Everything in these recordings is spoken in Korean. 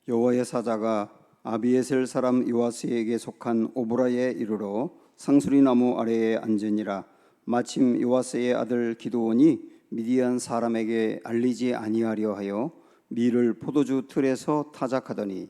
여호와의 사자가 아비에셀 사람 요아스에게 속한 오브라에 이르러 상수리 나무 아래에 앉으니라. 마침 요아스의 아들 기드온이 미디안 사람에게 알리지 아니하려 하여 밀을 포도주 틀에서 타작하더니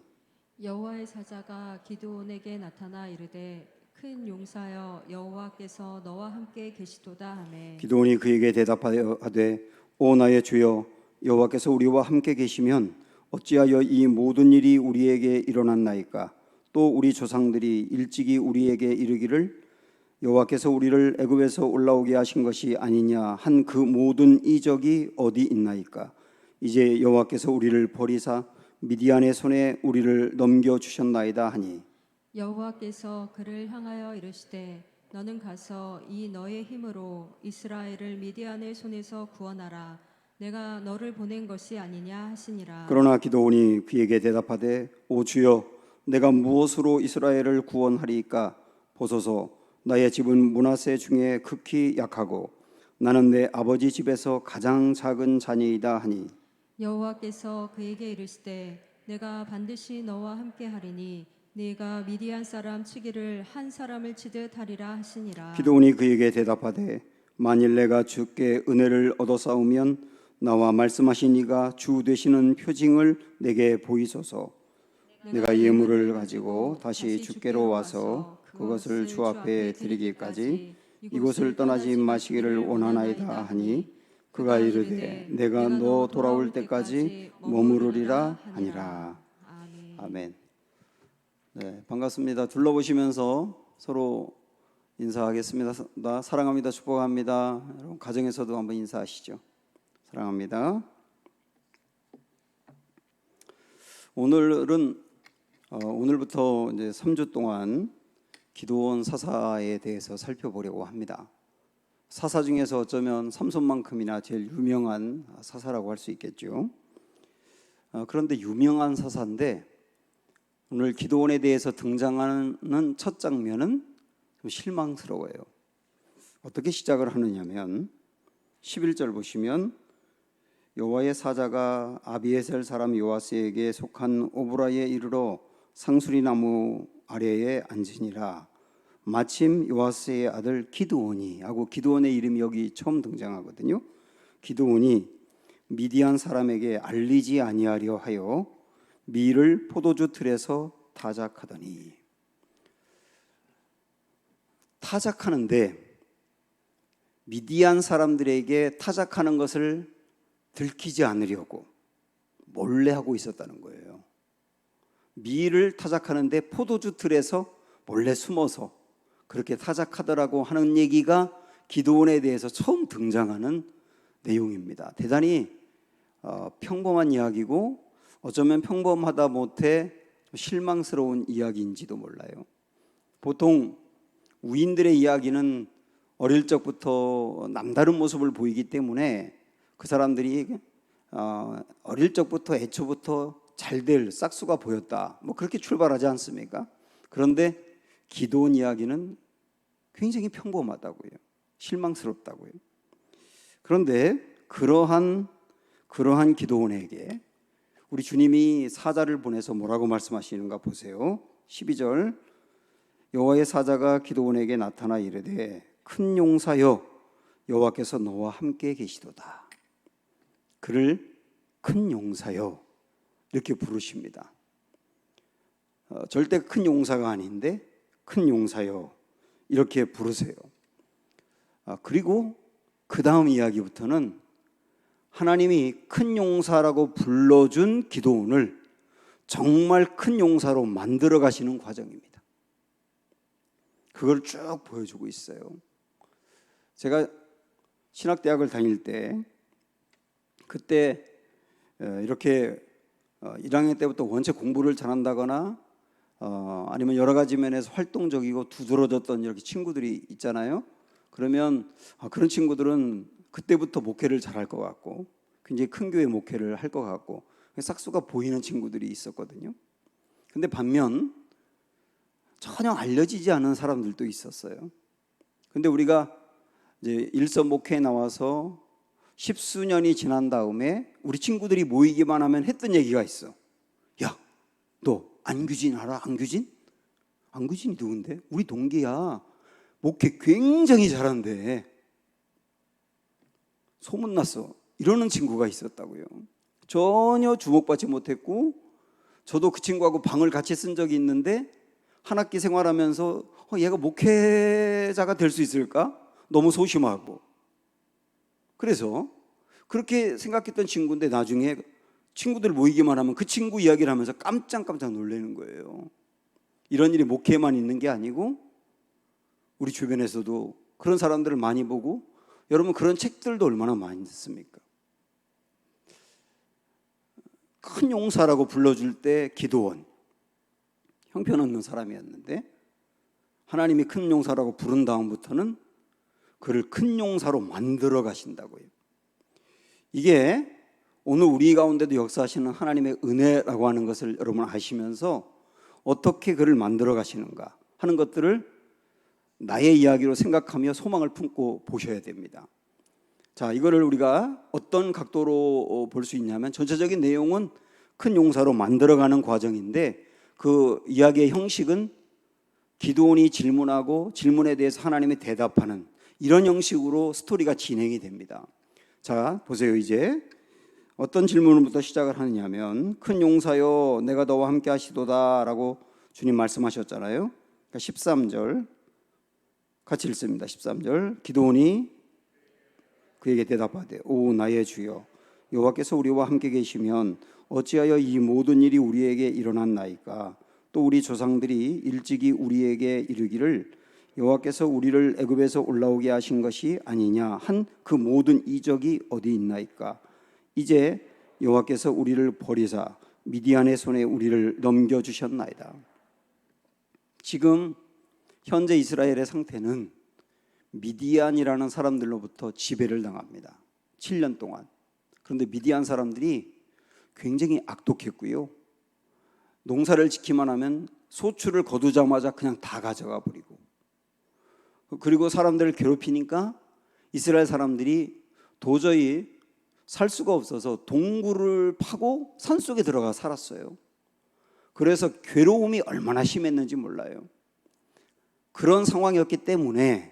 여호와의 사자가 기드온에게 나타나 이르되 큰 용사여 여호와께서 너와 함께 계시도다 하매 기드온이 그에게 대답하여 하되 오 나의 주여 여호와께서 우리와 함께 계시면 어찌하여 이 모든 일이 우리에게 일어났나이까? 또 우리 조상들이 일찍이 우리에게 이르기를 여호와께서 우리를 애굽에서 올라오게 하신 것이 아니냐 한 그 모든 이적이 어디 있나이까? 이제 여호와께서 우리를 버리사 미디안의 손에 우리를 넘겨 주셨나이다 하니 여호와께서 그를 향하여 이르시되 너는 가서 이 너의 힘으로 이스라엘을 미디안의 손에서 구원하라. 내가 너를 보낸 것이 아니냐 하시니라. 그러나 기드온이 그에게 대답하되 오 주여 내가 무엇으로 이스라엘을 구원하리이까? 보소서 나의 집은 므낫세 중에 극히 약하고 나는 내 아버지 집에서 가장 작은 자니이다 하니 여호와께서 그에게 이르시되 내가 반드시 너와 함께 하리니 네가 미디안 사람 치기를 한 사람을 치듯 하리라 하시니라. 기드온이 그에게 대답하되 만일 내가 주께 은혜를 얻어 싸우면 나와 말씀하신 이가 주 되시는 표징을 내게 보이소서. 내가 예물을 가지고 다시 주께로 와서 그것을 주 앞에 드리기까지 이곳을 떠나지 마시기를 원하나이다 하니 그가 이르되 내가 너 돌아올 때까지 머무르리라 하니라. 아멘. 네, 반갑습니다. 둘러보시면서 서로 인사하겠습니다. 사랑합니다. 축복합니다. 여러분 가정에서도 한번 인사하시죠. 사랑합니다. 오늘은 오늘부터 이제 3주 동안 기드온 사사에 대해서 살펴보려고 합니다. 사사 중에서 어쩌면 삼손만큼이나 제일 유명한 사사라고 할 수 있겠죠. 그런데 유명한 사사인데 오늘 기드온에 대해서 등장하는 첫 장면은 좀 실망스러워요. 어떻게 시작을 하느냐면 11절 보시면 여호와의 사자가 아비에셀 사람 요아스에게 속한 오브라에 이르러 상수리 나무 아래에 앉으니라. 마침 요아스의 아들 기드온이 하고 기드온의 이름이 여기 처음 등장하거든요. 기드온이 미디안 사람에게 알리지 아니하려 하여 밀을 포도주 틀에서 타작하더니 타작하는데 미디안 사람들에게 타작하는 것을 들키지 않으려고 몰래 하고 있었다는 거예요. 밀을 타작하는데 포도주 틀에서 몰래 숨어서 그렇게 타작하더라고 하는 얘기가 기드온에 대해서 처음 등장하는 내용입니다. 대단히 평범한 이야기고 어쩌면 평범하다 못해 실망스러운 이야기인지도 몰라요. 보통 우인들의 이야기는 어릴 적부터 남다른 모습을 보이기 때문에 그 사람들이 어릴 적부터 애초부터 잘될 싹수가 보였다 뭐 그렇게 출발하지 않습니까? 그런데 기드온 이야기는 굉장히 평범하다고요. 실망스럽다고요. 그런데 그러한 기드온에게 우리 주님이 사자를 보내서 뭐라고 말씀하시는가 보세요. 12절 여호와의 사자가 기드온에게 나타나 이르되 큰 용사여 여호와께서 너와 함께 계시도다. 그를 큰 용사여 이렇게 부르십니다. 절대 큰 용사가 아닌데 큰 용사여 이렇게 부르세요. 그리고 그 다음 이야기부터는 하나님이 큰 용사라고 불러준 기드온을 정말 큰 용사로 만들어 가시는 과정입니다. 그걸 쭉 보여주고 있어요. 제가 신학대학을 다닐 때 그때 이렇게 1학년 때부터 원체 공부를 잘한다거나 아니면 여러 가지 면에서 활동적이고 두드러졌던 이렇게 친구들이 있잖아요. 그러면 그런 친구들은 그때부터 목회를 잘할 것 같고 굉장히 큰 교회 목회를 할 것 같고 싹수가 보이는 친구들이 있었거든요. 근데 반면 전혀 알려지지 않은 사람들도 있었어요. 근데 우리가 이제 일선 목회에 나와서 10수년이 지난 다음에 우리 친구들이 모이기만 하면 했던 얘기가 있어. 야, 또 안규진 알아? 안규진? 안규진이 누군데? 우리 동기야. 목회 굉장히 잘하는데 소문났어. 이러는 친구가 있었다고요. 전혀 주목받지 못했고, 저도 그 친구하고 방을 같이 쓴 적이 있는데 한 학기 생활하면서 얘가 목회자가 될 수 있을까? 너무 소심하고. 그래서 그렇게 생각했던 친구인데 나중에 친구들 모이기만 하면 그 친구 이야기를 하면서 깜짝깜짝 놀라는 거예요. 이런 일이 목회에만 있는 게 아니고 우리 주변에서도 그런 사람들을 많이 보고, 여러분 그런 책들도 얼마나 많이 있습니까? 큰 용사라고 불러줄 때 기드온, 형편없는 사람이었는데 하나님이 큰 용사라고 부른 다음부터는 그를 큰 용사로 만들어 가신다고요. 이게 오늘 우리 가운데도 역사하시는 하나님의 은혜라고 하는 것을 여러분 아시면서 어떻게 그를 만들어 가시는가 하는 것들을 나의 이야기로 생각하며 소망을 품고 보셔야 됩니다. 자, 이거를 우리가 어떤 각도로 볼 수 있냐면, 전체적인 내용은 큰 용사로 만들어가는 과정인데 그 이야기의 형식은 기드온이 질문하고 질문에 대해서 하나님이 대답하는 이런 형식으로 스토리가 진행이 됩니다. 자, 보세요. 이제 어떤 질문부터 시작을 하느냐면, 큰 용사여 내가 너와 함께 하시도다 라고 주님 말씀하셨잖아요. 그러니까 13절 같이 읽습니다. 13절 기드온이 그에게 대답하되 오 나의 주여 여호와께서 우리와 함께 계시면 어찌하여 이 모든 일이 우리에게 일어났나이까? 또 우리 조상들이 일찍이 우리에게 이르기를 여호와께서 우리를 애굽에서 올라오게 하신 것이 아니냐 한 그 모든 이적이 어디 있나이까? 이제 여호와께서 우리를 버리사 미디안의 손에 우리를 넘겨주셨나이다. 지금 현재 이스라엘의 상태는 미디안이라는 사람들로부터 지배를 당합니다. 7년 동안. 그런데 미디안 사람들이 굉장히 악독했고요. 농사를 짓기만 하면 소출을 거두자마자 그냥 다 가져가 버리고, 그리고 사람들을 괴롭히니까 이스라엘 사람들이 도저히 살 수가 없어서 동굴을 파고 산속에 들어가 살았어요. 그래서 괴로움이 얼마나 심했는지 몰라요. 그런 상황이었기 때문에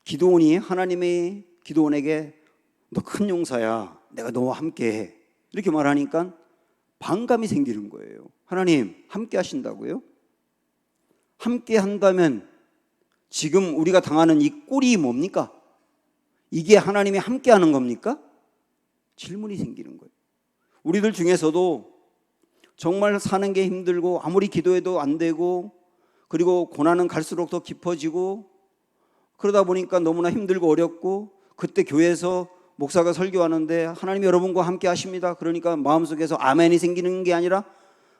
기드온이 하나님의 기드온에게 너 큰 용사야, 내가 너와 함께해 이렇게 말하니까 반감이 생기는 거예요. 하나님 함께 하신다고요? 함께 한다면 지금 우리가 당하는 이 꼴이 뭡니까? 이게 하나님이 함께 하는 겁니까? 질문이 생기는 거예요. 우리들 중에서도 정말 사는 게 힘들고 아무리 기도해도 안 되고, 그리고 고난은 갈수록 더 깊어지고, 그러다 보니까 너무나 힘들고 어렵고, 그때 교회에서 목사가 설교하는데 하나님이 여러분과 함께 하십니다. 그러니까 마음속에서 아멘이 생기는 게 아니라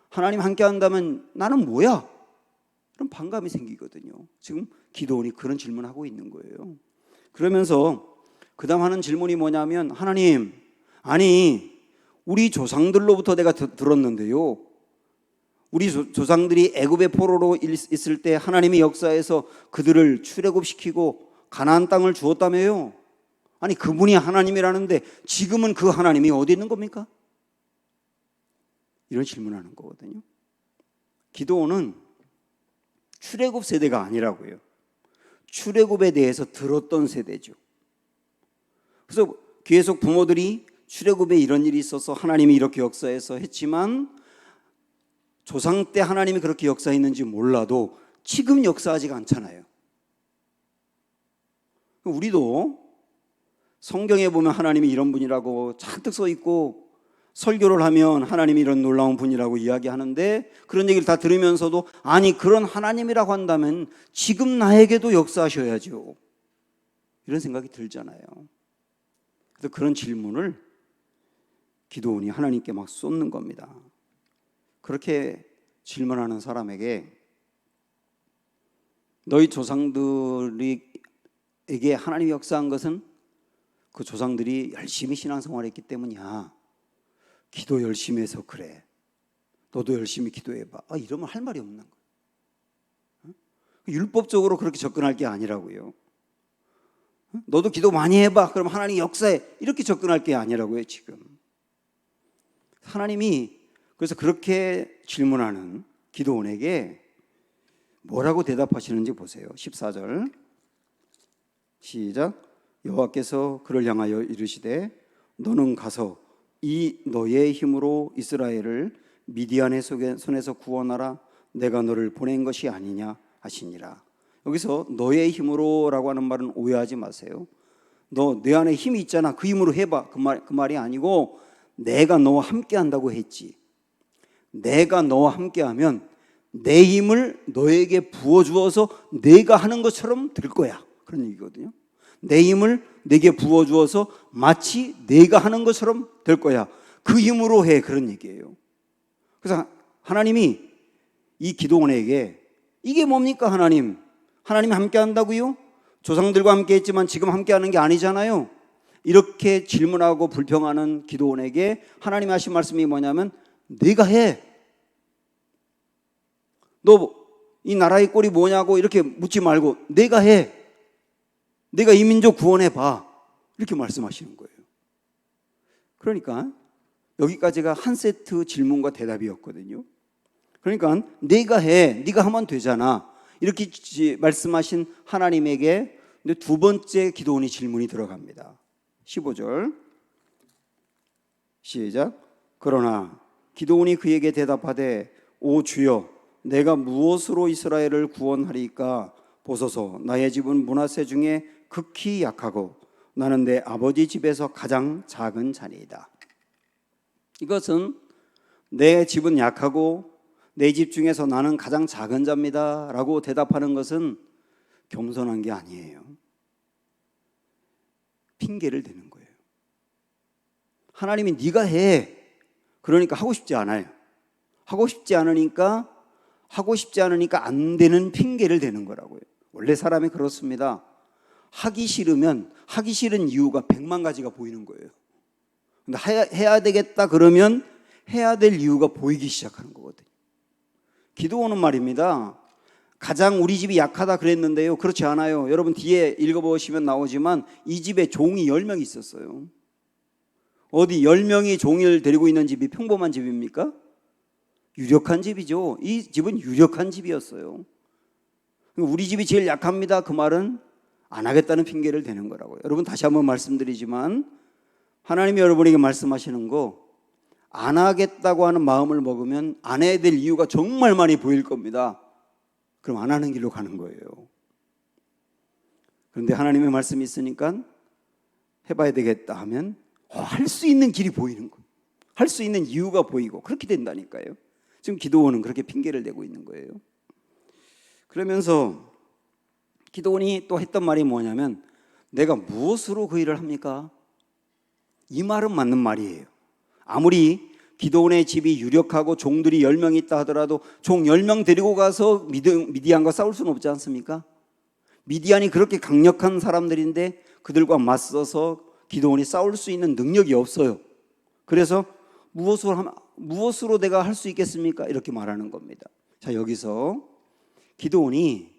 하나님 함께 한다면 나는 뭐야? 그런 반감이 생기거든요. 지금 기드온이 그런 질문을 하고 있는 거예요. 그러면서 그 다음 하는 질문이 뭐냐면, 하나님, 아니 우리 조상들로부터 내가 들었는데요, 우리 조상들이 애굽의 포로로 있을 때 하나님이 역사에서 그들을 출애굽시키고 가나안 땅을 주었다며요. 아니 그분이 하나님이라는데 지금은 그 하나님이 어디 있는 겁니까? 이런 질문하는 거거든요. 기드온은 출애굽 세대가 아니라고요. 출애굽에 대해서 들었던 세대죠. 그래서 계속 부모들이 출애굽에 이런 일이 있어서 하나님이 이렇게 역사해서 했지만, 조상 때 하나님이 그렇게 역사했는지 몰라도 지금 역사하지가 않잖아요. 우리도 성경에 보면 하나님이 이런 분이라고 잔뜩 써 있고, 설교를 하면 하나님이 이런 놀라운 분이라고 이야기하는데, 그런 얘기를 다 들으면서도 아니 그런 하나님이라고 한다면 지금 나에게도 역사하셔야죠, 이런 생각이 들잖아요. 그래서 그런 질문을 기드온이 하나님께 막 쏟는 겁니다. 그렇게 질문하는 사람에게 너희 조상들에게 하나님이 역사한 것은 그 조상들이 열심히 신앙생활을 했기 때문이야. 기도 열심히 해서 그래. 너도 열심히 기도해봐. 이러면 할 말이 없는 거예요. 율법적으로 그렇게 접근할 게 아니라고요. 너도 기도 많이 해봐. 그럼 하나님 역사해. 이렇게 접근할 게 아니라고요. 지금 하나님이 그래서 그렇게 질문하는 기드온에게 뭐라고 대답하시는지 보세요. 14절 시작. 여호와께서 그를 향하여 이르시되 너는 가서 이 너의 힘으로 이스라엘을 미디안의 손에서 구원하라. 내가 너를 보낸 것이 아니냐 하시니라. 여기서 너의 힘으로라고 하는 말은 오해하지 마세요. 너 내 안에 힘이 있잖아. 그 힘으로 해봐. 그 말이 아니고 내가 너와 함께 한다고 했지. 내가 너와 함께하면 내 힘을 너에게 부어주어서 내가 하는 것처럼 될 거야. 그런 얘기거든요. 내 힘을 내게 부어주어서 마치 내가 하는 것처럼 될 거야. 그 힘으로 해. 그런 얘기예요. 그래서 하나님이 이 기드온에게 이게 뭡니까 하나님? 하나님이 함께 한다고요? 조상들과 함께 했지만 지금 함께 하는 게 아니잖아요. 이렇게 질문하고 불평하는 기드온에게 하나님이 하신 말씀이 뭐냐면 네가 해. 너 이 나라의 꼴이 뭐냐고 이렇게 묻지 말고 네가 해. 네가 이 민족 구원해 봐. 이렇게 말씀하시는 거예요. 그러니까 여기까지가 한 세트 질문과 대답이었거든요. 그러니까 네가 해. 네가 하면 되잖아. 이렇게 말씀하신 하나님에게 두 번째 기드온이 질문이 들어갑니다. 15절 시작. 그러나 기드온이 그에게 대답하되 오 주여 내가 무엇으로 이스라엘을 구원하리까? 보소서 나의 집은 므낫세 중에 극히 약하고 나는 내 아버지 집에서 가장 작은 자니이다. 이것은 내 집은 약하고 내 집 중에서 나는 가장 작은 자입니다 라고 대답하는 것은 겸손한 게 아니에요. 핑계를 대는 거예요. 하나님이 네가 해. 그러니까 하고 싶지 않아요. 하고 싶지 않으니까 안 되는 핑계를 대는 거라고요. 원래 사람이 그렇습니다. 하기 싫으면 하기 싫은 이유가 100만 가지가 보이는 거예요. 근데 해야 되겠다 그러면 해야 될 이유가 보이기 시작하는 거거든요. 기드온은 말입니다. 가장 우리 집이 약하다 그랬는데요. 그렇지 않아요. 여러분 뒤에 읽어보시면 나오지만 이 집에 종이 10명이 있었어요. 어디 10명이 종을 데리고 있는 집이 평범한 집입니까? 유력한 집이죠. 이 집은 유력한 집이었어요. 우리 집이 제일 약합니다. 그 말은 안 하겠다는 핑계를 대는 거라고요. 여러분 다시 한번 말씀드리지만 하나님이 여러분에게 말씀하시는 거 안 하겠다고 하는 마음을 먹으면 안 해야 될 이유가 정말 많이 보일 겁니다. 그럼 안 하는 길로 가는 거예요. 그런데 하나님의 말씀이 있으니까 해봐야 되겠다 하면 할 수 있는 길이 보이는 거예요. 할 수 있는 이유가 보이고 그렇게 된다니까요. 지금 기드온은 그렇게 핑계를 대고 있는 거예요. 그러면서 기드온이 또 했던 말이 뭐냐면 내가 무엇으로 그 일을 합니까? 이 말은 맞는 말이에요. 아무리 기드온의 집이 유력하고 종들이 10명 있다 하더라도 종 10명 데리고 가서 미디안과 싸울 수는 없지 않습니까? 미디안이 그렇게 강력한 사람들인데 그들과 맞서서 기드온이 싸울 수 있는 능력이 없어요. 그래서 무엇으로 내가 할 수 있겠습니까? 이렇게 말하는 겁니다. 자, 여기서 기드온이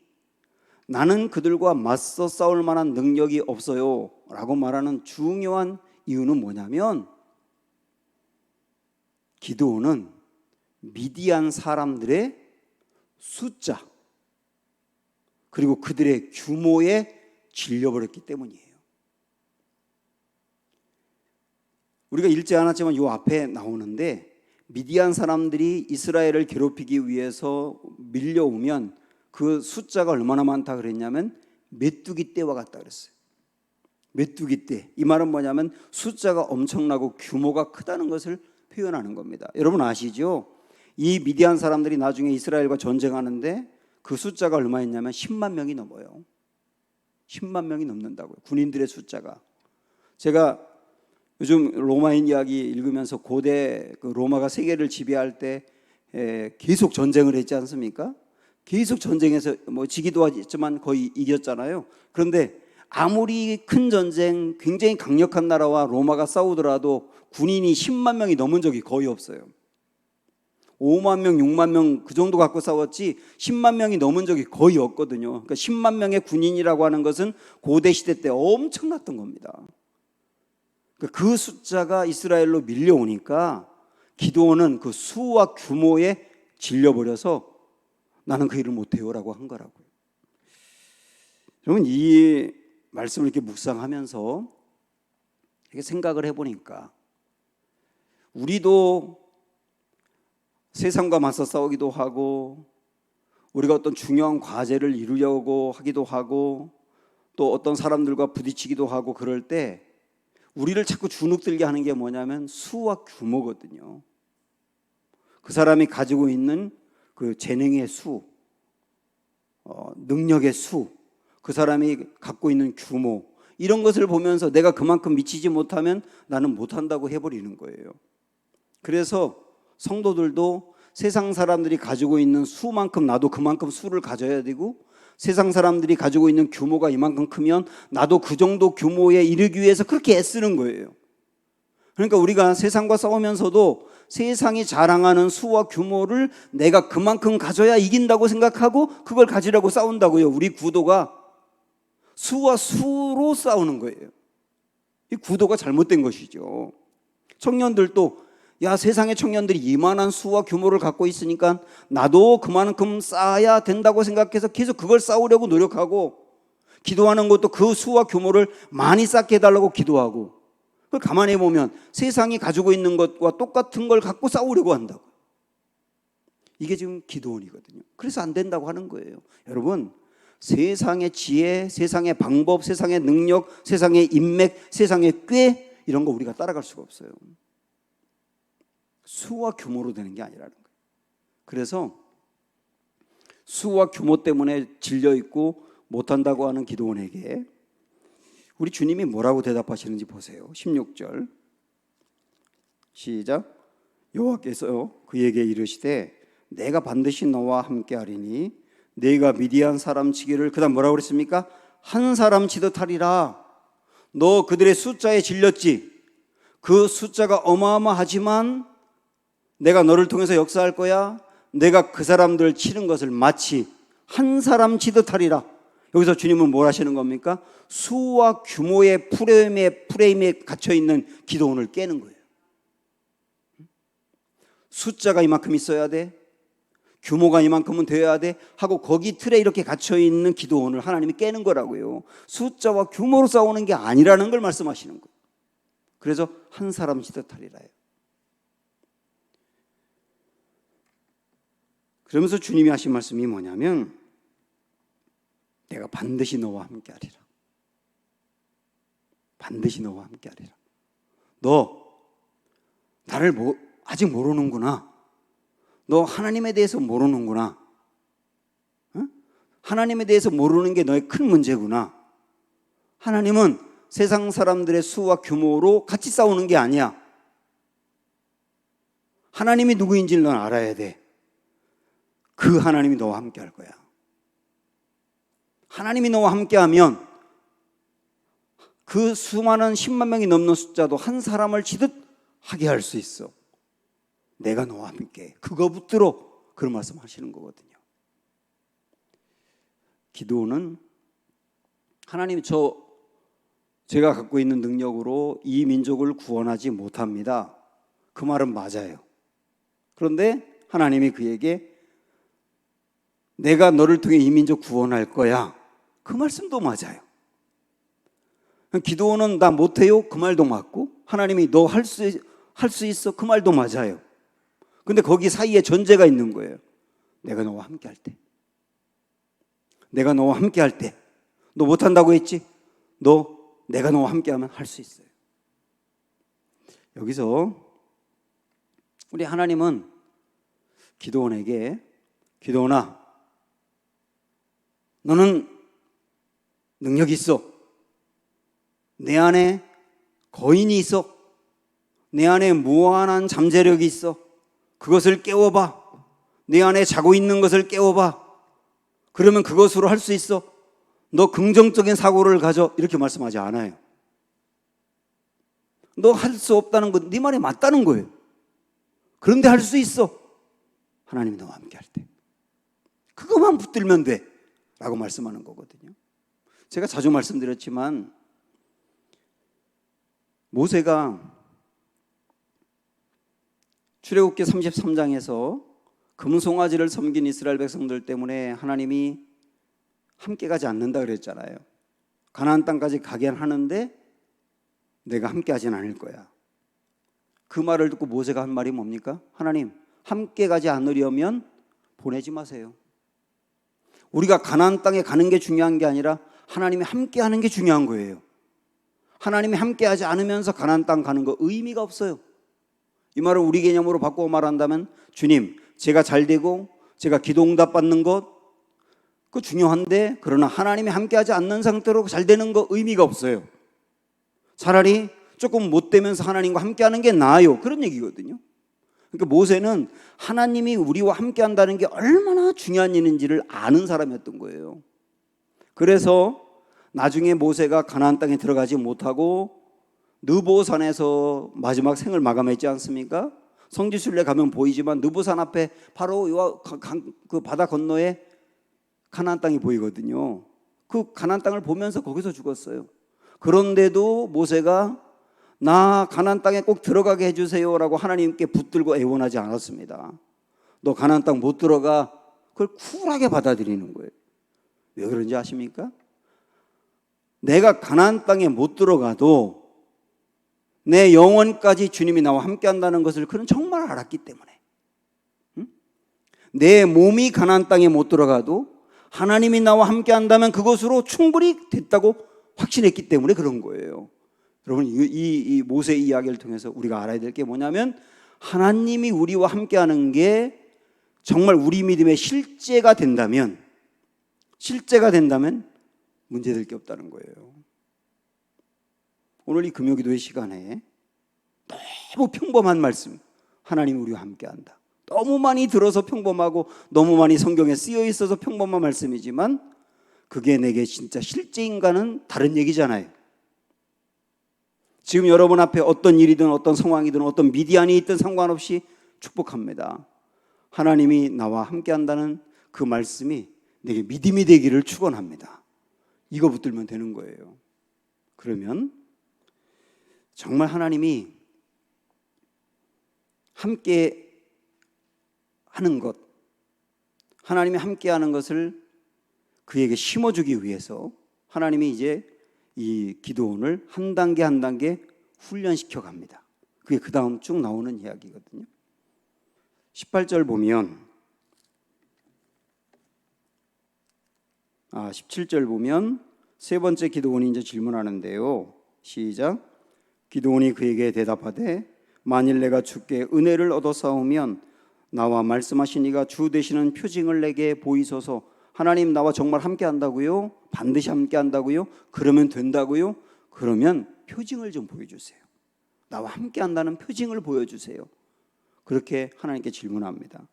나는 그들과 맞서 싸울 만한 능력이 없어요 라고 말하는 중요한 이유는 뭐냐면 기드온은 미디안 사람들의 숫자 그리고 그들의 규모에 질려버렸기 때문이에요. 우리가 읽지 않았지만 이 앞에 나오는데 미디안 사람들이 이스라엘을 괴롭히기 위해서 밀려오면 그 숫자가 얼마나 많다 그랬냐면 메뚜기 떼와 같다 그랬어요. 메뚜기 떼. 이 말은 뭐냐면 숫자가 엄청나고 규모가 크다는 것을 표현하는 겁니다. 여러분 아시죠? 이 미디안 사람들이 나중에 이스라엘과 전쟁하는데 그 숫자가 얼마였냐면 10만 명이 넘어요. 10만 명이 넘는다고요. 군인들의 숫자가. 제가 요즘 로마인 이야기 읽으면서 고대 로마가 세계를 지배할 때 계속 전쟁을 했지 않습니까? 계속 전쟁에서 지기도 했지만 거의 이겼잖아요. 그런데 아무리 큰 전쟁, 굉장히 강력한 나라와 로마가 싸우더라도 군인이 10만 명이 넘은 적이 거의 없어요. 5만 명, 6만 명 그 정도 갖고 싸웠지 10만 명이 넘은 적이 거의 없거든요. 그러니까 10만 명의 군인이라고 하는 것은 고대 시대 때 엄청났던 겁니다. 그 숫자가 이스라엘로 밀려오니까 기드온은 그 수와 규모에 질려버려서 나는 그 일을 못해요라고 한 거라고요. 여러분, 이 말씀을 이렇게 묵상하면서 이렇게 생각을 해보니까 우리도 세상과 맞서 싸우기도 하고, 우리가 어떤 중요한 과제를 이루려고 하기도 하고, 또 어떤 사람들과 부딪히기도 하고, 그럴 때 우리를 자꾸 주눅들게 하는 게 뭐냐면 수와 규모거든요. 그 사람이 가지고 있는 그 재능의 수, 능력의 수, 그 사람이 갖고 있는 규모, 이런 것을 보면서 내가 그만큼 미치지 못하면 나는 못한다고 해버리는 거예요. 그래서 성도들도 세상 사람들이 가지고 있는 수만큼 나도 그만큼 수를 가져야 되고, 세상 사람들이 가지고 있는 규모가 이만큼 크면 나도 그 정도 규모에 이르기 위해서 그렇게 애쓰는 거예요. 그러니까 우리가 세상과 싸우면서도 세상이 자랑하는 수와 규모를 내가 그만큼 가져야 이긴다고 생각하고 그걸 가지려고 싸운다고요. 우리 구도가 수와 수로 싸우는 거예요. 이 구도가 잘못된 것이죠. 청년들도 세상의 청년들이 이만한 수와 규모를 갖고 있으니까 나도 그만큼 쌓아야 된다고 생각해서 계속 그걸 쌓으려고 노력하고, 기도하는 것도 그 수와 규모를 많이 쌓게 해달라고 기도하고, 그걸 가만히 보면 세상이 가지고 있는 것과 똑같은 걸 갖고 싸우려고 한다고. 이게 지금 기도원이거든요. 그래서 안 된다고 하는 거예요. 여러분, 세상의 지혜, 세상의 방법, 세상의 능력, 세상의 인맥, 세상의 꾀, 이런 거 우리가 따라갈 수가 없어요. 수와 규모로 되는 게 아니라는 거예요. 그래서 수와 규모 때문에 질려있고 못한다고 하는 기도원에게 우리 주님이 뭐라고 대답하시는지 보세요. 16절 시작. 여호와께서 그에게 이르시되 내가 반드시 너와 함께하리니 네가 미디안 사람 치기를, 그 다음 뭐라고 그랬습니까? 한 사람 치듯 하리라. 너 그들의 숫자에 질렸지. 그 숫자가 어마어마하지만 내가 너를 통해서 역사할 거야. 내가 그 사람들 치는 것을 마치 한 사람 치듯 하리라. 여기서 주님은 뭘 하시는 겁니까? 수와 규모의 프레임에 갇혀있는 기도원을 깨는 거예요. 숫자가 이만큼 있어야 돼, 규모가 이만큼은 되어야 돼 하고 거기 틀에 이렇게 갇혀있는 기도원을 하나님이 깨는 거라고요. 숫자와 규모로 싸우는 게 아니라는 걸 말씀하시는 거예요. 그래서 한 사람 치듯 하리라요. 그러면서 주님이 하신 말씀이 뭐냐면 내가 반드시 너와 함께하리라. 반드시 너와 함께하리라. 너 나를 아직 모르는구나. 너 하나님에 대해서 모르는구나. 하나님에 대해서 모르는 게 너의 큰 문제구나. 하나님은 세상 사람들의 수와 규모로 같이 싸우는 게 아니야. 하나님이 누구인지를 넌 알아야 돼. 그 하나님이 너와 함께 할 거야. 하나님이 너와 함께 하면 그 수많은 10만 명이 넘는 숫자도 한 사람을 치듯 하게 할 수 있어. 내가 너와 함께. 그거 붙들어. 그런 말씀 하시는 거거든요. 기도는 하나님, 제가 갖고 있는 능력으로 이 민족을 구원하지 못합니다. 그 말은 맞아요. 그런데 하나님이 그에게 내가 너를 통해 이 민족 구원할 거야. 그 말씀도 맞아요. 기도는 나 못해요. 그 말도 맞고, 하나님이 너 할 수 있어. 그 말도 맞아요. 근데 거기 사이에 전제가 있는 거예요. 내가 너와 함께 할 때. 내가 너와 함께 할 때. 너 못한다고 했지? 내가 너와 함께 하면 할 수 있어요. 여기서 우리 하나님은 기도원에게, 기도원아, 너는 능력이 있어. 내 안에 거인이 있어. 내 안에 무한한 잠재력이 있어. 그것을 깨워봐. 내 안에 자고 있는 것을 깨워봐. 그러면 그것으로 할 수 있어. 너 긍정적인 사고를 가져. 이렇게 말씀하지 않아요. 너 할 수 없다는 건 네 말이 맞다는 거예요. 그런데 할 수 있어. 하나님이 너와 함께 할 때. 그것만 붙들면 돼. 라고 말씀하는 거거든요. 제가 자주 말씀드렸지만 모세가 출애굽기 33장에서 금송아지를 섬긴 이스라엘 백성들 때문에 하나님이 함께 가지 않는다 그랬잖아요. 가나안 땅까지 가긴 하는데 내가 함께 하진 않을 거야. 그 말을 듣고 모세가 한 말이 뭡니까? 하나님, 함께 가지 않으려면 보내지 마세요. 우리가 가나안 땅에 가는 게 중요한 게 아니라 하나님이 함께 하는 게 중요한 거예요. 하나님이 함께 하지 않으면서 가나안 땅 가는 거 의미가 없어요. 이 말을 우리 개념으로 바꾸어 말한다면, 주님, 제가 잘 되고 제가 기도 응답 받는 것 그거 중요한데, 그러나 하나님이 함께 하지 않는 상태로 잘 되는 거 의미가 없어요. 차라리 조금 못 되면서 하나님과 함께 하는 게 나아요. 그런 얘기거든요. 그러니까 모세는 하나님이 우리와 함께 한다는 게 얼마나 중요한 일인지를 아는 사람이었던 거예요. 그래서 나중에 모세가 가나안 땅에 들어가지 못하고 느보산에서 마지막 생을 마감했지 않습니까? 성지순례 가면 보이지만 느보산 앞에 바로 그 바다 건너에 가나안 땅이 보이거든요. 그 가나안 땅을 보면서 거기서 죽었어요. 그런데도 모세가 나 가나안 땅에 꼭 들어가게 해주세요라고 하나님께 붙들고 애원하지 않았습니다. 너 가나안 땅 못 들어가. 그걸 쿨하게 받아들이는 거예요. 왜 그런지 아십니까? 내가 가나안 땅에 못 들어가도 내 영원까지 주님이 나와 함께 한다는 것을 그는 정말 알았기 때문에, 내 몸이 가나안 땅에 못 들어가도 하나님이 나와 함께 한다면 그것으로 충분히 됐다고 확신했기 때문에 그런 거예요. 여러분, 이 모세의 이야기를 통해서 우리가 알아야 될 게 뭐냐면, 하나님이 우리와 함께하는 게 정말 우리 믿음의 실제가 된다면 문제될 게 없다는 거예요. 오늘 이 금요기도의 시간에 너무 평범한 말씀, 하나님이 우리와 함께한다. 너무 많이 들어서 평범하고 너무 많이 성경에 쓰여 있어서 평범한 말씀이지만 그게 내게 진짜 실제인가는 다른 얘기잖아요. 지금 여러분 앞에 어떤 일이든 어떤 상황이든 어떤 미디안이 있든 상관없이 축복합니다. 하나님이 나와 함께한다는 그 말씀이 내게 믿음이 되기를 축원합니다. 이거 붙들면 되는 거예요. 그러면 정말 하나님이 함께 하는 것, 하나님이 함께 하는 것을 그에게 심어주기 위해서 하나님이 이제 이 기도원을 한 단계 한 단계 훈련시켜 갑니다. 그게 그 다음 쭉 나오는 이야기거든요. 18절 보면 17절 보면 세 번째 기도원이 이제 질문하는데요. 시작. 기도원이 그에게 대답하되 만일 내가 주께 은혜를 얻어 싸우면 나와 말씀하신 이가 주 되시는 표징을 내게 보이소서. 하나님 나와 정말 함께 한다고요? 반드시 함께 한다고요? 그러면 된다고요? 그러면 표징을 좀 보여주세요. 나와 함께 한다는 표징을 보여주세요. 그렇게 하나님께 질문합니다.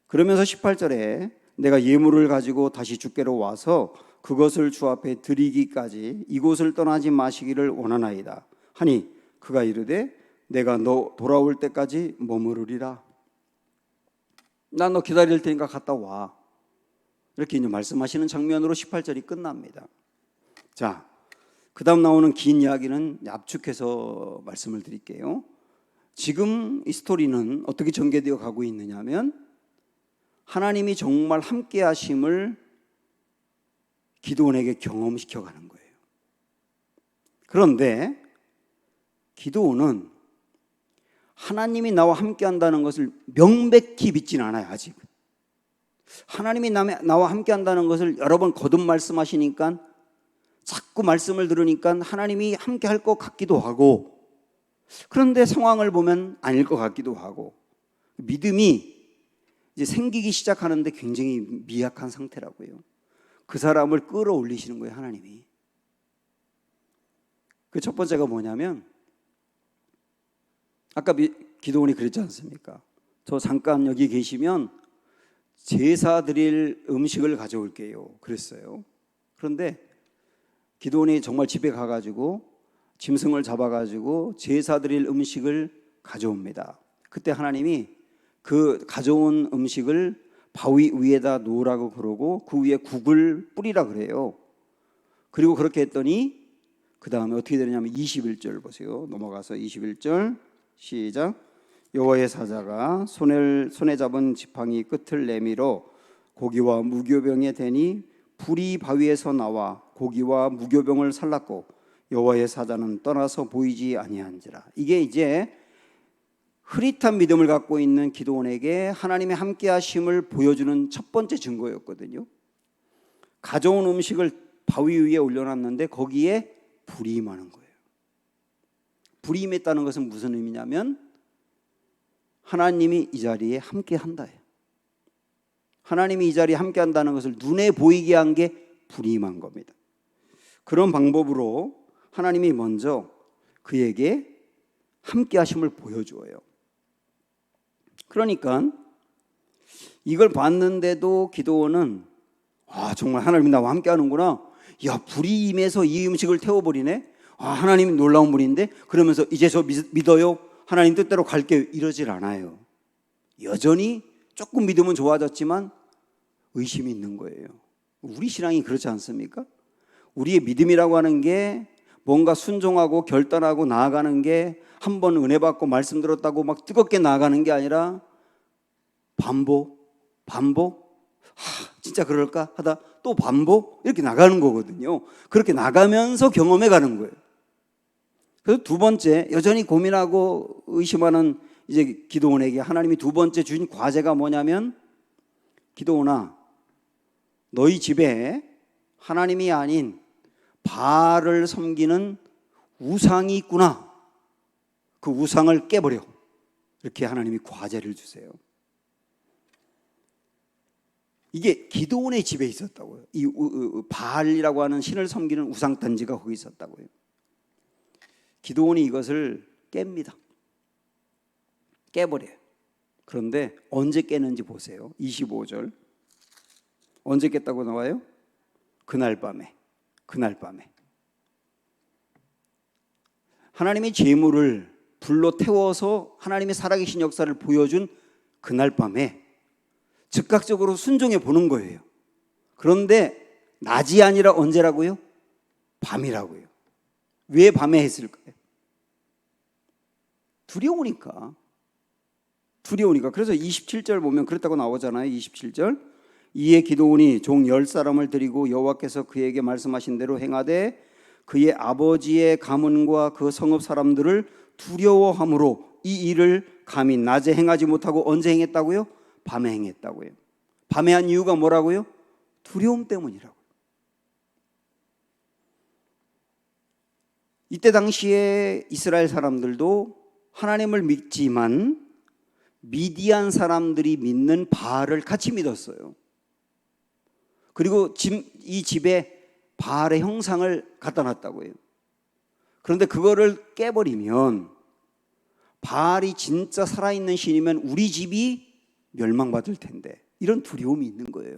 그러면서 18절에 내가 예물을 가지고 다시 주께로 와서 그것을 주 앞에 드리기까지 이곳을 떠나지 마시기를 원하나이다 하니 그가 이르되 내가 너 돌아올 때까지 머무르리라. 난 너 기다릴 테니까 갔다 와. 이렇게 이제 말씀하시는 장면으로 18절이 끝납니다. 자, 그 다음 나오는 긴 이야기는 압축해서 말씀을 드릴게요. 지금 이 스토리는 어떻게 전개되어 가고 있느냐 하면 하나님이 정말 함께 하심을 기드온에게 경험시켜 가는 거예요. 그런데 기드온은 하나님이 나와 함께 한다는 것을 명백히 믿지는 않아요. 아직 하나님이 나와 함께 한다는 것을 여러 번 거듭 말씀하시니까 자꾸 말씀을 들으니까 하나님이 함께 할 것 같기도 하고, 그런데 상황을 보면 아닐 것 같기도 하고, 믿음이 이제 생기기 시작하는데 굉장히 미약한 상태라고요. 그 사람을 끌어올리시는 거예요, 하나님이. 그 첫 번째가 뭐냐면 아까 기도원이 그랬지 않습니까? 저 잠깐 여기 계시면 제사 드릴 음식을 가져올게요 그랬어요. 그런데 기도원이 정말 집에 가가지고 짐승을 잡아가지고 제사 드릴 음식을 가져옵니다. 그때 하나님이 그 가져온 음식을 바위 위에다 놓으라고 그러고 그 위에 국을 뿌리라 그래요. 그리고 그렇게 했더니 그 다음에 어떻게 되느냐면 21절 보세요. 넘어가서 21절 시작. 여호와의 사자가 손에 잡은 지팡이 끝을 내밀어 고기와 무교병에 대니 불이 바위에서 나와 고기와 무교병을 살랐고 여호와의 사자는 떠나서 보이지 아니한지라. 이게 이제 흐릿한 믿음을 갖고 있는 기드온에게 하나님의 함께하심을 보여주는 첫 번째 증거였거든요. 가져온 음식을 바위 위에 올려놨는데 거기에 불이 임하는 거예요. 불이 임했다는 것은 무슨 의미냐면 하나님이 이 자리에 함께한다예요. 하나님이 이 자리에 함께한다는 것을 눈에 보이게 한 게 불이 임한 겁니다. 그런 방법으로 하나님이 먼저 그에게 함께하심을 보여주어요. 그러니까 이걸 봤는데도 기드온은 정말 하나님이 나와 함께하는구나. 야, 불이 임해서 이 음식을 태워버리네. 하나님이 놀라운 분인데 그러면서 이제 저 믿어요. 하나님 뜻대로 갈게요. 이러질 않아요. 여전히 조금 믿음은 좋아졌지만 의심이 있는 거예요. 우리 신앙이 그렇지 않습니까? 우리의 믿음이라고 하는 게 뭔가 순종하고 결단하고 나아가는 게 한 번 은혜 받고 말씀 들었다고 막 뜨겁게 나아가는 게 아니라 반복 진짜 그럴까 하다 또 반복 이렇게 나가는 거거든요. 그렇게 나가면서 경험해 가는 거예요. 그래서 두 번째, 여전히 고민하고 의심하는 이제 기드온에게 하나님이 두 번째 주신 과제가 뭐냐면, 기드온아, 너희 집에 하나님이 아닌 바알을 섬기는 우상이 있구나. 그 우상을 깨버려. 이렇게 하나님이 과제를 주세요. 이게 기드온의 집에 있었다고요. 이 바알이라고 하는 신을 섬기는 우상단지가 거기 있었다고요. 기드온이 이것을 깹니다. 깨버려요. 그런데 언제 깨는지 보세요. 25절. 언제 깼다고 나와요? 그날 밤에. 하나님이 재물을 불로 태워서 하나님의 살아계신 역사를 보여준 그날 밤에 즉각적으로 순종해 보는 거예요. 그런데 낮이 아니라 언제라고요? 밤이라고요. 왜 밤에 했을까요? 두려우니까. 그래서 27절 보면 그렇다고 나오잖아요. 27절. 이에 기드온이 종 10사람을 데리고 여호와께서 그에게 말씀하신 대로 행하되 그의 아버지의 가문과 그 성읍 사람들을 두려워함으로 이 일을 감히 낮에 행하지 못하고 언제 행했다고요? 밤에 행했다고요. 밤에 한 이유가 뭐라고요? 두려움 때문이라고요. 이때 당시에 이스라엘 사람들도 하나님을 믿지만 미디안 사람들이 믿는 바알을 같이 믿었어요. 그리고 이 집에 바알의 형상을 갖다 놨다고요. 그런데 그거를 깨버리면 바알이 진짜 살아있는 신이면 우리 집이 멸망받을 텐데, 이런 두려움이 있는 거예요.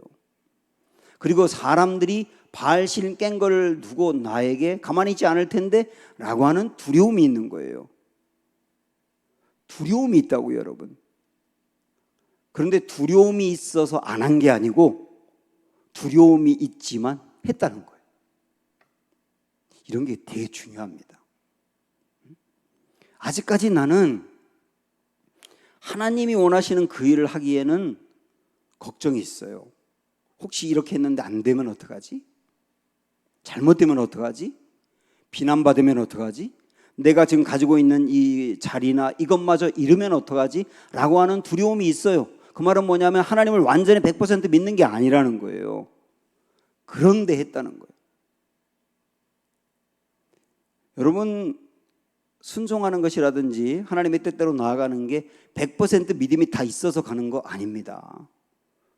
그리고 사람들이 바알 신 깬 걸 두고 나에게 가만히 있지 않을 텐데 라고 하는 두려움이 있는 거예요. 두려움이 있다고요, 여러분. 그런데 두려움이 있어서 안 한 게 아니고 두려움이 있지만 했다는 거예요. 이런 게 되게 중요합니다. 아직까지 나는 하나님이 원하시는 그 일을 하기에는 걱정이 있어요. 혹시 이렇게 했는데 안 되면 어떡하지? 잘못되면 어떡하지? 비난받으면 어떡하지? 내가 지금 가지고 있는 이 자리나 이것마저 잃으면 어떡하지? 라고 하는 두려움이 있어요. 그 말은 뭐냐면 하나님을 완전히 100% 믿는 게 아니라는 거예요. 그런데 했다는 거예요. 여러분, 순종하는 것이라든지 하나님의 뜻대로 나아가는 게 100% 믿음이 다 있어서 가는 거 아닙니다.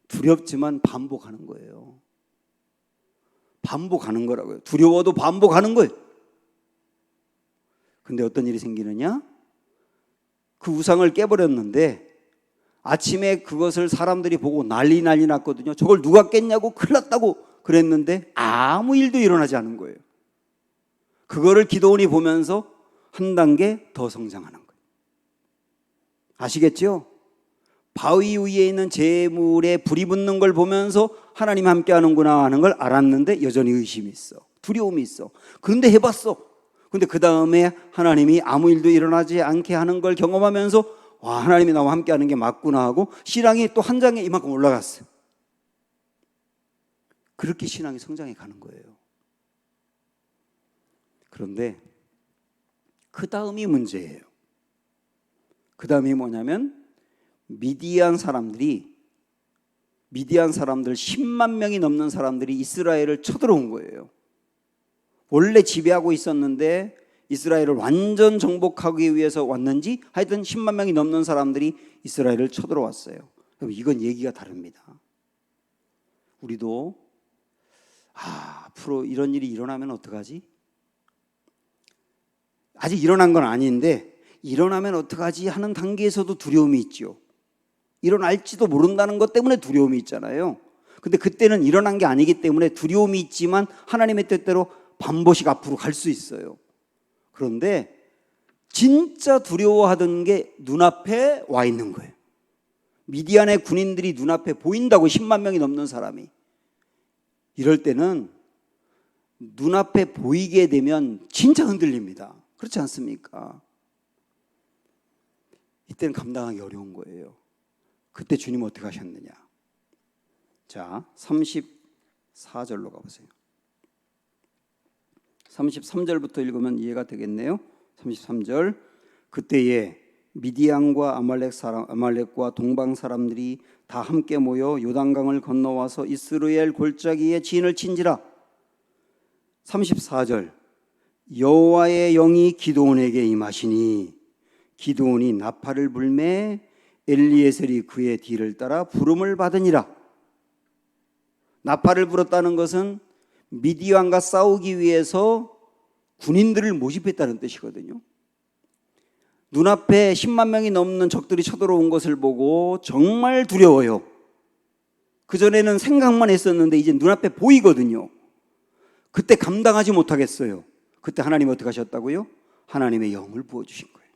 두렵지만 반복하는 거예요. 반복하는 거라고요. 두려워도 반복하는 거예요. 근데 어떤 일이 생기느냐? 그 우상을 깨버렸는데 아침에 그것을 사람들이 보고 난리 났거든요. 저걸 누가 깼냐고 큰일 났다고 그랬는데 아무 일도 일어나지 않은 거예요. 그거를 기드온이 보면서 한 단계 더 성장하는 거예요. 아시겠죠? 바위 위에 있는 재물에 불이 붙는 걸 보면서 하나님 함께 하는구나 하는 걸 알았는데 여전히 의심이 있어. 두려움이 있어. 그런데 해봤어. 근데 그 다음에 하나님이 아무 일도 일어나지 않게 하는 걸 경험하면서 와, 하나님이 나와 함께하는 게 맞구나 하고 신앙이 또 한 장에 이만큼 올라갔어요. 그렇게 신앙이 성장해 가는 거예요. 그런데 그 다음이 문제예요. 그 다음이 뭐냐면 미디안 사람들 10만 명이 넘는 사람들이 이스라엘을 쳐들어온 거예요. 원래 지배하고 있었는데 이스라엘을 완전 정복하기 위해서 왔는지 하여튼 10만 명이 넘는 사람들이 이스라엘을 쳐들어왔어요. 그럼 이건 얘기가 다릅니다. 우리도 앞으로 이런 일이 일어나면 어떡하지? 아직 일어난 건 아닌데 일어나면 어떡하지 하는 단계에서도 두려움이 있죠. 일어날지도 모른다는 것 때문에 두려움이 있잖아요. 근데 그때는 일어난 게 아니기 때문에 두려움이 있지만 하나님의 뜻대로 반드시 앞으로 갈 수 있어요. 그런데 진짜 두려워하던 게 눈앞에 와 있는 거예요. 미디안의 군인들이 눈앞에 보인다고 10만 명이 넘는 사람이. 이럴 때는 눈앞에 보이게 되면 진짜 흔들립니다. 그렇지 않습니까? 이때는 감당하기 어려운 거예요. 그때 주님 어떻게 하셨느냐? 자, 34절로 가보세요. 33절부터 읽으면 이해가 되겠네요. 33절. 그때에 미디안과 아말렉과 동방 사람들이 다 함께 모여 요단강을 건너와서 이스라엘 골짜기에 진을 친지라. 34절. 여호와의 영이 기드온에게 임하시니 기드온이 나팔을 불매 엘리에셀이 그의 뒤를 따라 부름을 받으니라. 나팔을 불었다는 것은 미디안과 싸우기 위해서 군인들을 모집했다는 뜻이거든요. 눈앞에 10만 명이 넘는 적들이 쳐들어온 것을 보고 정말 두려워요. 그전에는 생각만 했었는데 이제 눈앞에 보이거든요. 그때 감당하지 못하겠어요. 그때 하나님이 어떻게 하셨다고요? 하나님의 영을 부어주신 거예요.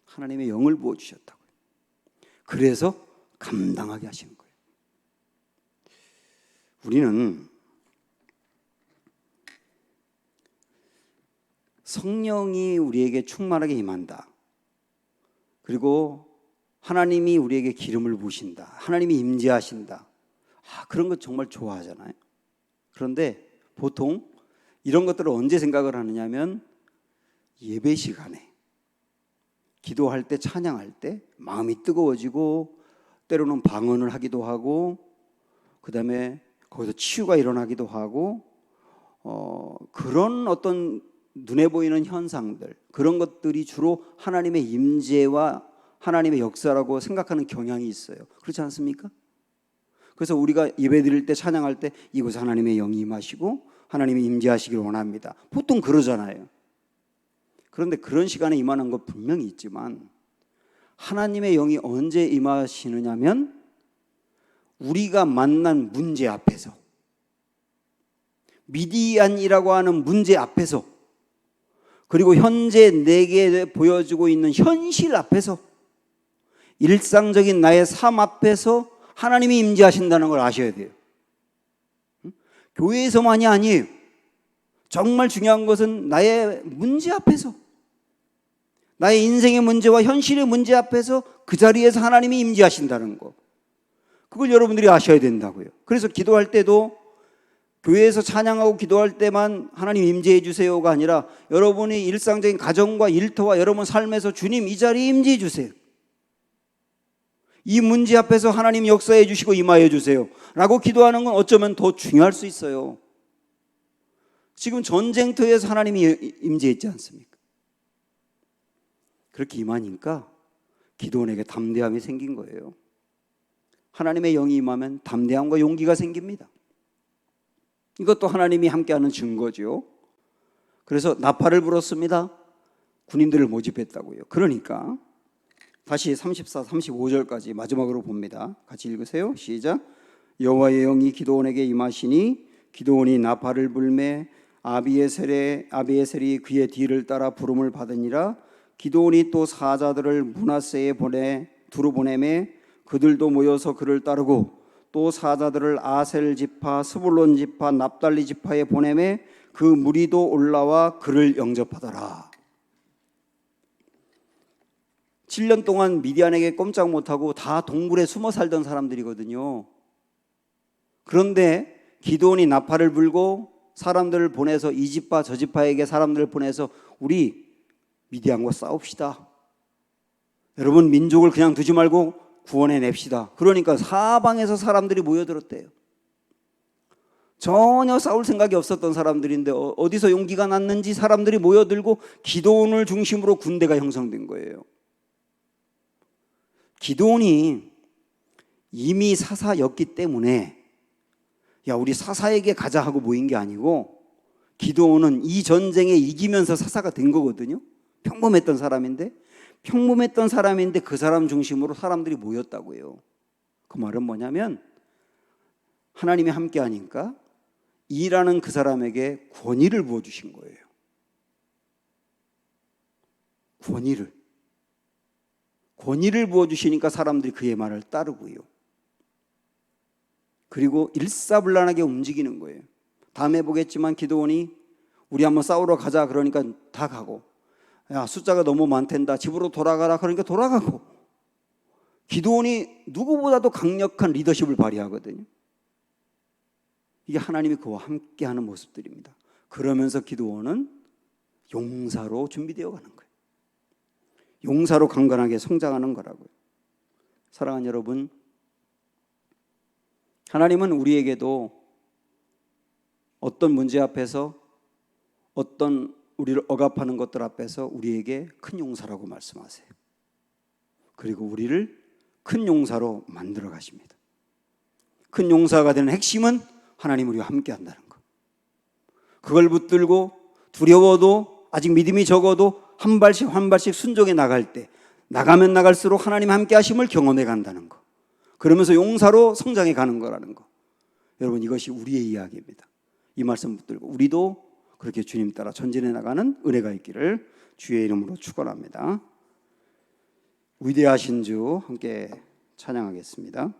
하나님의 영을 부어주셨다고요. 그래서 감당하게 하시는 거예요. 우리는 성령이 우리에게 충만하게 임한다. 그리고 하나님이 우리에게 기름을 부으신다. 하나님이 임재하신다. 그런 거 정말 좋아하잖아요. 그런데 보통 이런 것들을 언제 생각을 하느냐면 예배 시간에 기도할 때, 찬양할 때 마음이 뜨거워지고 때로는 방언을 하기도 하고 그다음에 거기서 치유가 일어나기도 하고 그런 어떤 눈에 보이는 현상들, 그런 것들이 주로 하나님의 임재와 하나님의 역사라고 생각하는 경향이 있어요. 그렇지 않습니까? 그래서 우리가 예배드릴 때, 찬양할 때 이곳에 하나님의 영이 임하시고 하나님이 임재하시길 원합니다. 보통 그러잖아요. 그런데 그런 시간에 임하는 것 분명히 있지만 하나님의 영이 언제 임하시느냐면 우리가 만난 문제 앞에서, 미디안이라고 하는 문제 앞에서, 그리고 현재 내게 보여주고 있는 현실 앞에서, 일상적인 나의 삶 앞에서 하나님이 임재하신다는 걸 아셔야 돼요. 교회에서만이 아니에요. 정말 중요한 것은 나의 문제 앞에서, 나의 인생의 문제와 현실의 문제 앞에서 그 자리에서 하나님이 임재하신다는 거, 그걸 여러분들이 아셔야 된다고요. 그래서 기도할 때도 교회에서 찬양하고 기도할 때만 하나님 임재해 주세요가 아니라 여러분이 일상적인 가정과 일터와 여러분 삶에서 주님 이 자리에 임재해 주세요. 이 문제 앞에서 하나님 역사해 주시고 임하여 주세요 라고 기도하는 건 어쩌면 더 중요할 수 있어요. 지금 전쟁터에서 하나님이 임재했지 않습니까? 그렇게 임하니까 기도원에게 담대함이 생긴 거예요. 하나님의 영이 임하면 담대함과 용기가 생깁니다. 이것도 하나님이 함께하는 증거죠. 그래서 나팔을 불었습니다. 군인들을 모집했다고요. 그러니까 다시 34, 35절까지 마지막으로 봅니다. 같이 읽으세요. 시작. 여호와의 영이 기드온에게 임하시니 기드온이 나팔을 불매 아비에셀이 그의 뒤를 따라 부름을 받으니라. 기드온이 또 사자들을 므낫세에 두루 보내매 그들도 모여서 그를 따르고 또 사자들을 아셀 지파, 스불론 지파, 납달리 지파에 보내매 그 무리도 올라와 그를 영접하더라. 7년 동안 미디안에게 꼼짝 못하고 다 동굴에 숨어 살던 사람들이거든요. 그런데 기드온이 나팔을 불고 사람들을 보내서 이 집파 저 집파에게 사람들을 보내서 우리 미디안과 싸웁시다. 여러분 민족을 그냥 두지 말고 구원해 냅시다. 그러니까 사방에서 사람들이 모여들었대요. 전혀 싸울 생각이 없었던 사람들인데 어디서 용기가 났는지 사람들이 모여들고 기드온을 중심으로 군대가 형성된 거예요. 기드온이 이미 사사였기 때문에 야 우리 사사에게 가자 하고 모인 게 아니고 기드온은 이 전쟁에 이기면서 사사가 된 거거든요. 평범했던 사람인데 그 사람 중심으로 사람들이 모였다고요. 그 말은 뭐냐면 하나님이 함께 하니까 일하는 그 사람에게 권위를 부어주신 거예요. 권위를 부어주시니까 사람들이 그의 말을 따르고요. 그리고 일사불란하게 움직이는 거예요. 다음에 보겠지만 기드온이 우리 한번 싸우러 가자 그러니까 다 가고, 야 숫자가 너무 많단다 집으로 돌아가라 그러니까 돌아가고. 기드온이 누구보다도 강력한 리더십을 발휘하거든요. 이게 하나님이 그와 함께하는 모습들입니다. 그러면서 기드온은 용사로 준비되어 가는 거예요. 용사로 강건하게 성장하는 거라고요. 사랑하는 여러분, 하나님은 우리에게도 어떤 문제 앞에서 어떤 우리를 억압하는 것들 앞에서 우리에게 큰 용사라고 말씀하세요. 그리고 우리를 큰 용사로 만들어 가십니다. 큰 용사가 되는 핵심은 하나님 우리와 함께 한다는 것. 그걸 붙들고 두려워도 아직 믿음이 적어도 한 발씩 순종해 나갈 때 나가면 나갈수록 하나님 함께 하심을 경험해 간다는 것. 그러면서 용사로 성장해 가는 거라는 거. 여러분 이것이 우리의 이야기입니다. 이 말씀 붙들고 우리도 그렇게 주님 따라 전진해 나가는 은혜가 있기를 주의 이름으로 축원합니다. 위대하신 주 함께 찬양하겠습니다.